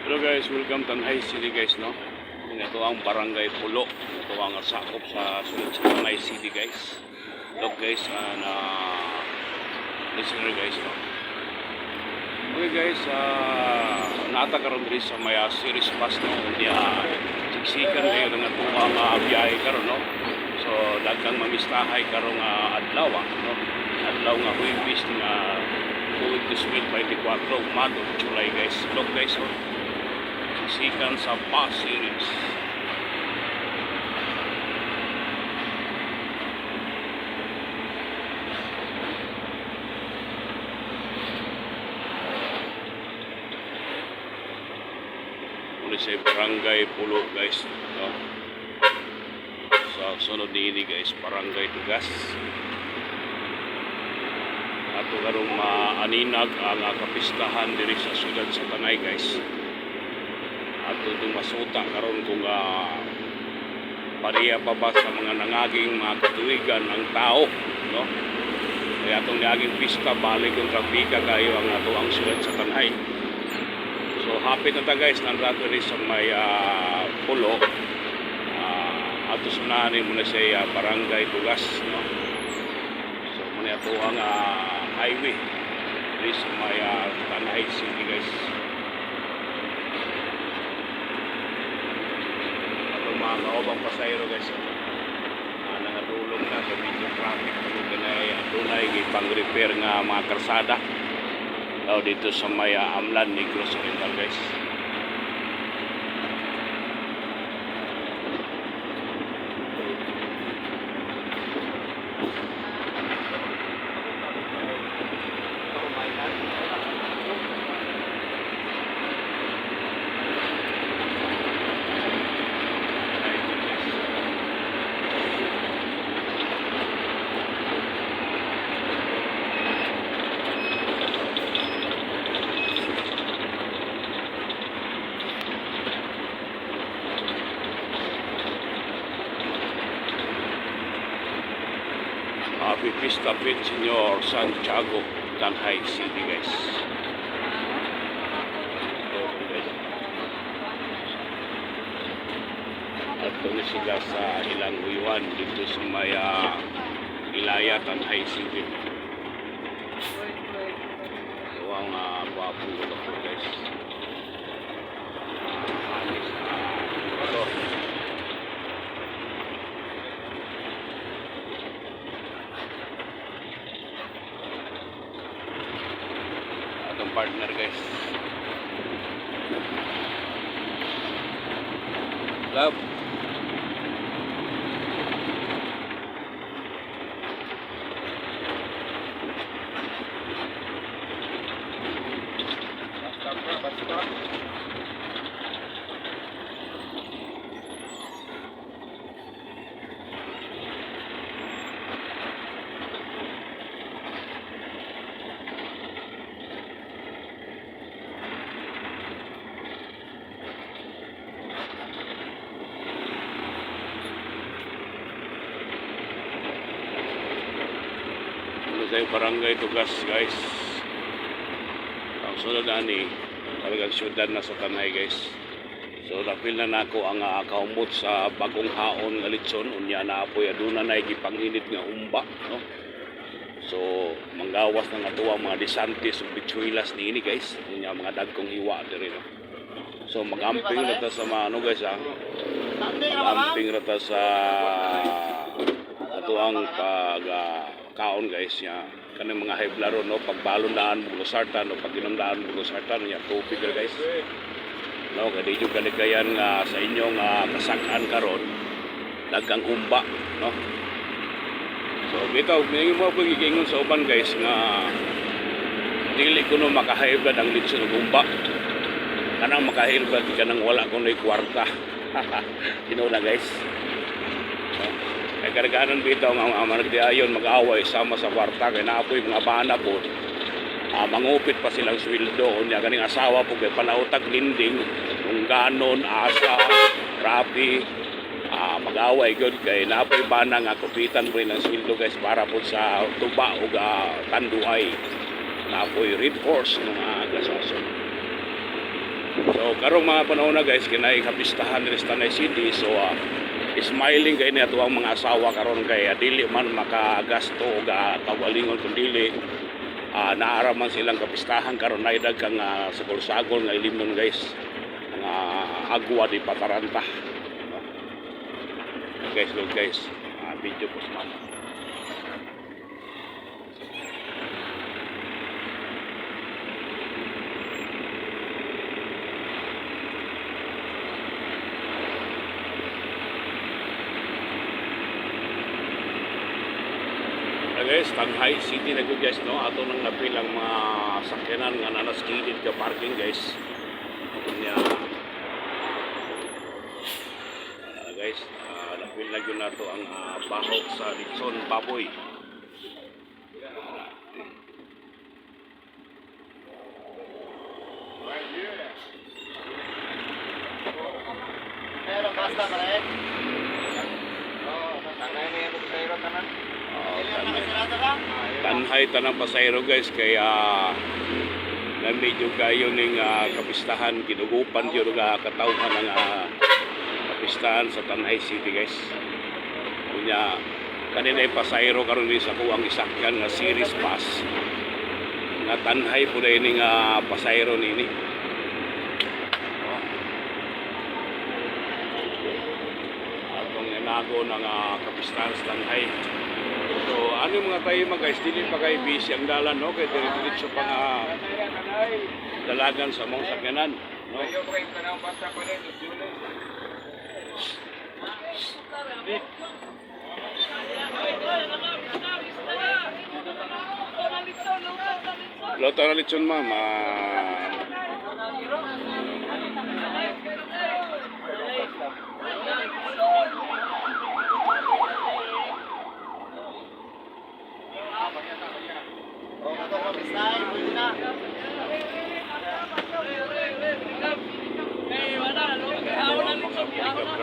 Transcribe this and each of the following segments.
Hello guys, welcome to Tanay City guys, no? Ito ang Barangay Pulo. Ito ang sakop sa sunod sa Tanay City guys. Look guys, listener guys, no? Okay guys, natakaroon din sa may series pass, no? Hindi siksikan kayo ng ito ang biyahe karon, no? So, dagang mamistahay karong adlaw, no? Adlaw nga Huwebes nga tuwid 2024, Mado, July guys. Look guys, no? Siksikan sa bus series. Muli sa Barangay Pulo guys, no? Sa sunod ini guys, Barangay Tugas. Ato karong maaninag ang kapistahan diri sa siyudad sa Tanay guys. Ato itong masuta karon kung pariya pa ba sa mga nangaging mga katuwigan ang tao, no? Kaya itong nangaging pista balik yung trapika kayo ang ato ang siyudad sa Tanay. So hapit na ta guys, nandrato rin sa may pulo. Ato sunahan mo na siya Barangay Tugas, no? So muna ito ang highway rin sa may Tanay City guys. Mga kaobang pasayro guys, nangatulong na sa medyo traffic tunay pang-repair nga mga karsada daw dito sa may Amlan, Negros Oriental guys. Happy Pista Pit Senyor Santiago, Tanay City guys. At na sila sa ilang wiwan dito sa may Ilaya, Tanay City. So ang gwapong ko guys. Partner guys. Love. Sa Barangay Tugas guys. Ang sunod ani talagang syudad na sa Tanay guys. So dapil na nako ang kaumot sa bagong haon nga litson unya na apoy aduna nay gipanginit nga humba, no? So manggawas na nga tuwa mga disantes ug bitsuilas niini guys. Unya mga dagkong hiwa diri, no? So magamping ra ta sa mga ano guys magamping ra ta sa ato ang kaon guys nya kanang mga heblaro, no? Pagbalon daan mo sartan o pag-inom daan mo sartan nya tubig guys, no? Kadi jud kaligayan nga sa inyong kasak-an karon daghang humba, no? So bitaw may mo pagigingon sa uban guys nga dili kuno makaheblad ang litson ug humba kanang makaheblad kanang wala kunoy kwarta. Tino na guys. Ay karaganan bitaw nga managdiayon mag-away sama sa kwarta kay naapoy mga bana po. Mangupit pa silang sweldo unya ganing asawa po kay palautag linding kung ganon asa rapi mag-away gyud kay naapoy bana nga kupitan po ng sweldo guys para po sa tuba ug tanduay. Naapoy red horse ng gasason. So karong mga panahon na guys kinay kapistahan diri sa Tanay City. So smiling kay ni ato ang mga asawa karon kay dili man makagasto o kawalingon kun dili naara man silang kapistahan karon nay daghang sagol-sagol nga limon guys. Nga agwa di pataranta. Guys, look guys. Video po sa mama. Guys, Tanhay City na guys, no? Ato nang napilang mga sakyanan nga nanaskilid ka parking guys. Kanya guys, napil na yun nato ang bahok sa Litson Baboy. Pero basta pa rin. Tanay na yung pasayro tanan. Tanhay tanang pasayro guys, kaya na medyo kayo ning kapistahan kinugupan yun nga katawhan ng kapistahan sa Tanhay City guys. Kunya kanina yung pasayro karon din sa kuwang isakyan nga series pass na Tanhay po na yun pasayro nini. Atong inago ng kapistahan sa Tanhay. So ano yung mga tayo mga guys, dili pa kayo busy ang dalan, no? Kaya diretso pa nga dalagan sa mong sakyanan, no? Loto na litson ma'am.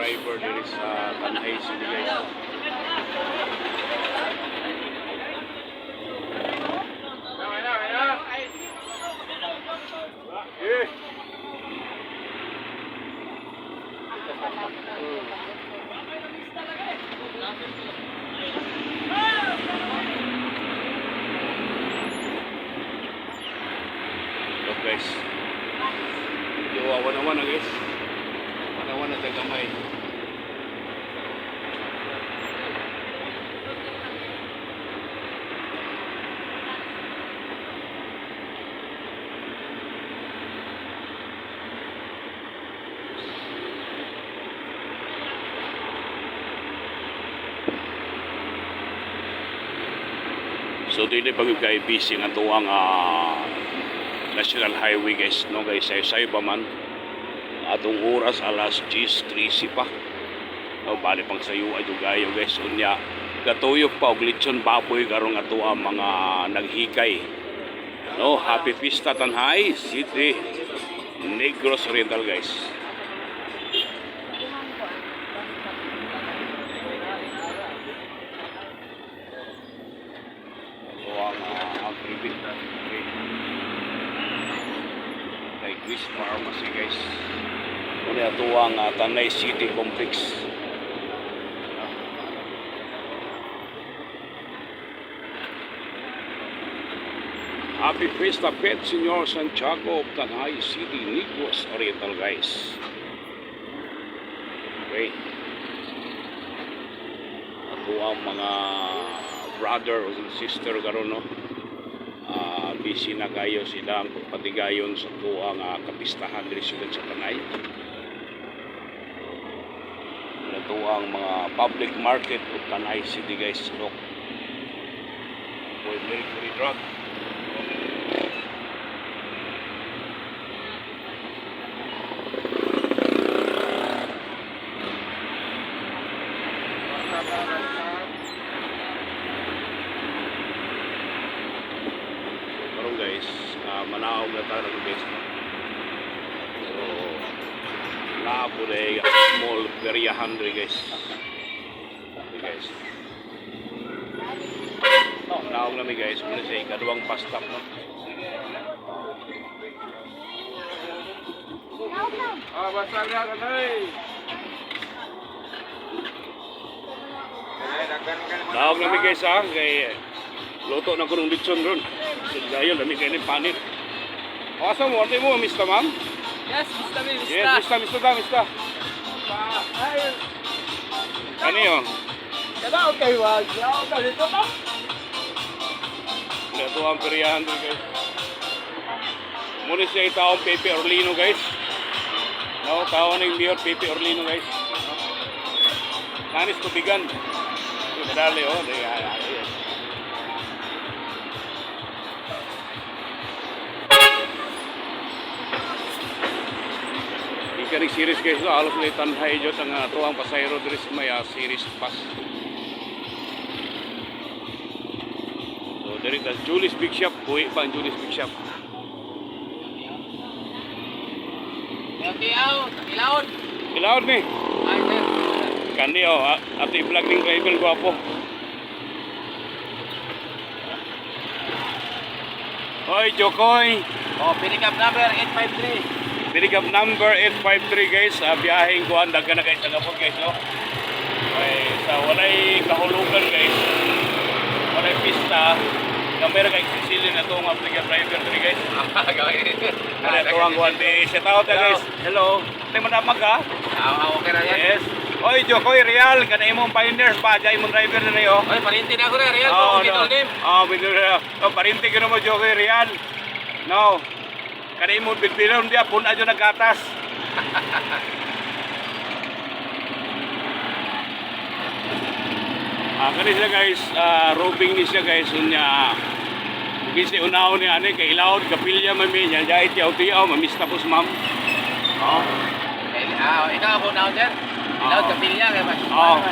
Driver diri sa Tanhay City guys. Look guys. Yo awan-awan na guys. Awan na tagamay. So dili pag kay busy nga tuwang National Highway guys, no guys, say pa man atong oras alas 10:13 pa. No, bali pang sayo ay dugayo guys, unya katuyok pa og Litson Baboy karon ato ang mga naghikay. No, happy Pista Tanhay City, Negros Oriental guys. Kay Chris Pharmacy guys. Muna ito ang Tanay City Complex. Happy Fiesta Pet Senyor Santiago of Tanay City, Negros Oriental guys. Okay. Ito ang mga brother o sister karon, no? Busy na kayo sila ang pagpatigayon sa tuwang kapistahan diri sa Tanay. Ito ang mga public market of Tanay City guys. Look, boy, very drug. Guys, manaog na tayo guys. So labo na small periyahan rin guys. Okay guys, manaog namin guys, muna sa ikaduwang pastap, no? basta na kanay. Dawag na mi guys ha, kay luto na ko ng litson ron. Dahil lami kayo ng panit. Asa mo, ate mo, mista ma'am? Yes, Mr. Mista. Yes, mista. Ano yun? Kada okay wag. Kada okay dito pa. Ito ang periyahan doon guys. Muna siya itaong Pepe Orlino guys. No, tao na yung Mayor Pepe Orlino guys. Kanis tubigan. Dali oh, dali. Ikaw series guys, no? Alos na itanhay dyan ang tuwang pasayro dres maya series pass. So, dari ta Julie's Big Shop, buhi pa ang Julie's Big Shop. Ilaon. Ilaod ni. Ay, sir. Kandi oh, ato i-vlog ning rival gwapo. Hoy, Jokoy. Oh, pick up number 853. Pick up number 853 guys, biyaheng kuhan daga na guys tagapot guys no. Ay sa walay kahulugan guys. Walay pista. Kamera kay sisilin na tong application driver diri guys. Wala to ang kuhan di set out guys. Hello. Tay madamag ha? Okay na yan. Yes. Oy Jokoy Real kana imong pioneers pa jay imong driver na niyo. Oy, parinti na ako na, Real. Oh, Middle name. middle name. Oh, parinti ka mo Jokoy Real. No. Kada imong bitbiron dia pun ajo nagatas. Kani siya guys, roping ni siya guys unya. Gisi unaw ni ani kay ilawod kapilya mami nya jay tiaw-tiaw mamista pos ma'am. Oh. Ikaw ako na, sir. Ilaw sa pilya kay mas. Oh.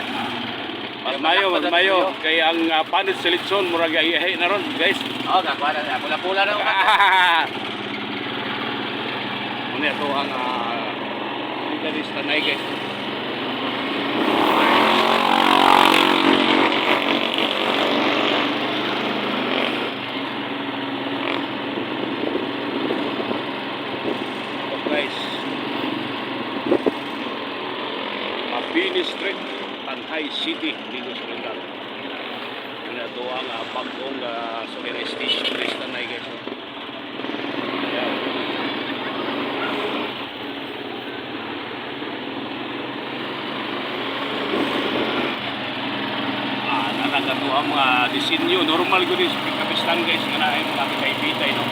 Mas mayo kay ang panit sa litson murag iyahe na ron guys. Oh, kakuha na. Pula-pula na ako. Muna ito ang litarista na guys. Ito guys. Mabini Street, Tanhay City, dito sa Rizal. Muna ito ang pagkong Solera Station litarista na guys. Ayan. Nagatuwa ang mga disenyo. Normal ko din sa kapistan guys nga na ay mga kaibitay no.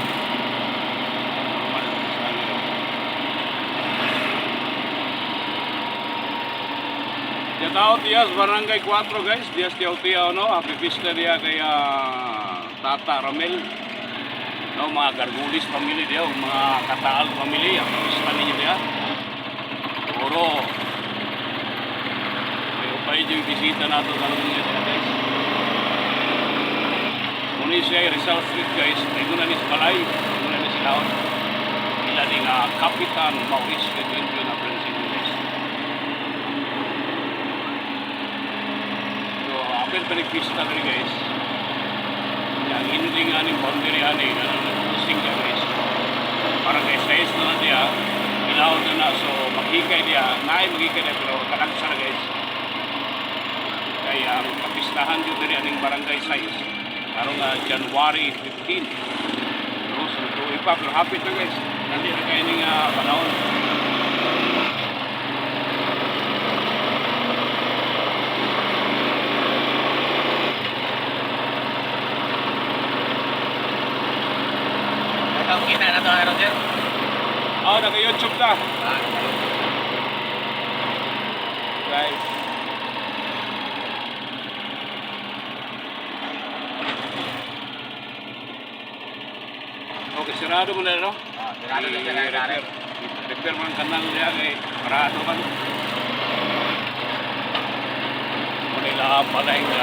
Normal kapistan no. Yatao Tias Barangay 4 guys. Dias Tiaw-Tiaw no. Happy Pista dia kay Tata Ramel. No, mga Gargulis family dia, mga Kataal family. Happy Pista ninyo dia. Oro. May upay yung bisita nato talong niya guys. Muna siya Rizal Street guys, naiguna ni sa Balay, naiguna ni si Laon. Ila ni nga Kapitan Maurice Gadwinjo na Francine guys. So, apel pa nagpista rin guys. Yang hindi nga ni boundary ani, nga nag-posting niya guys. Para kay size na na diya, ilaw na na, so maghikay diya, naay maghikay diya, pero kalagsa na guys. Kaya kapistahan dito rin aning barangay size. Karong January 15. No, so tuloy pa, pero hapit na guys. Nandi na kayo ng panahon. Kita na ito, Roger. Naka-YouTube na. Guys. Okay, sirado mo na, no? Sirado na siya. Repair mo ang kanang niya kay parado man. Manila pala yung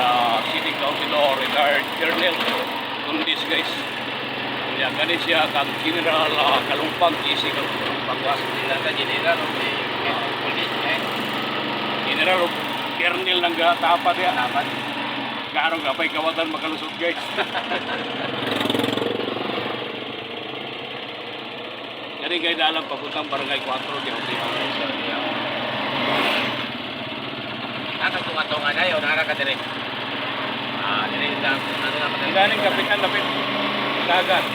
City Councilor, retired Colonel Tundis, guys. Kaya ganit siya kang General Kalumpang, GC Kalumpang. Sila ka general o police eh. General o Colonel ng tapat yan. Tapat. Karong kapay kawatan makalusot, guys. Kani Kani kay dalang papuntang barangay 4 di Hotel. Tunga-tunga na yun, ka dire. Dire lang, ano na pati. Ilaning kapitan lapit dagat.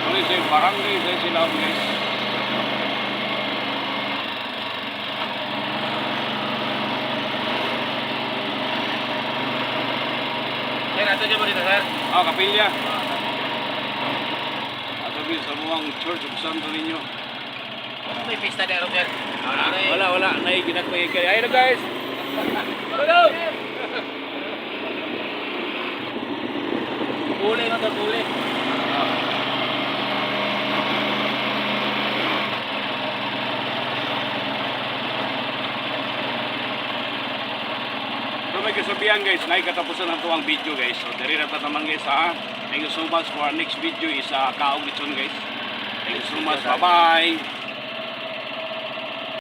Ano siya barangay sa sila guys. Sir, ato dyan mo dito, sir. Kapilya. Atabi sa muang Church of Santo Niño. May pista na sir. Wala. Naiginat ko kay. Ayun na guys. Huli na to, huli. So may kasabihan guys, katapusan na ang video guys. So diri na naman guys ha. Thank you so much for our next video is Kaog Lechon guys. Thank you so much. Bye-bye.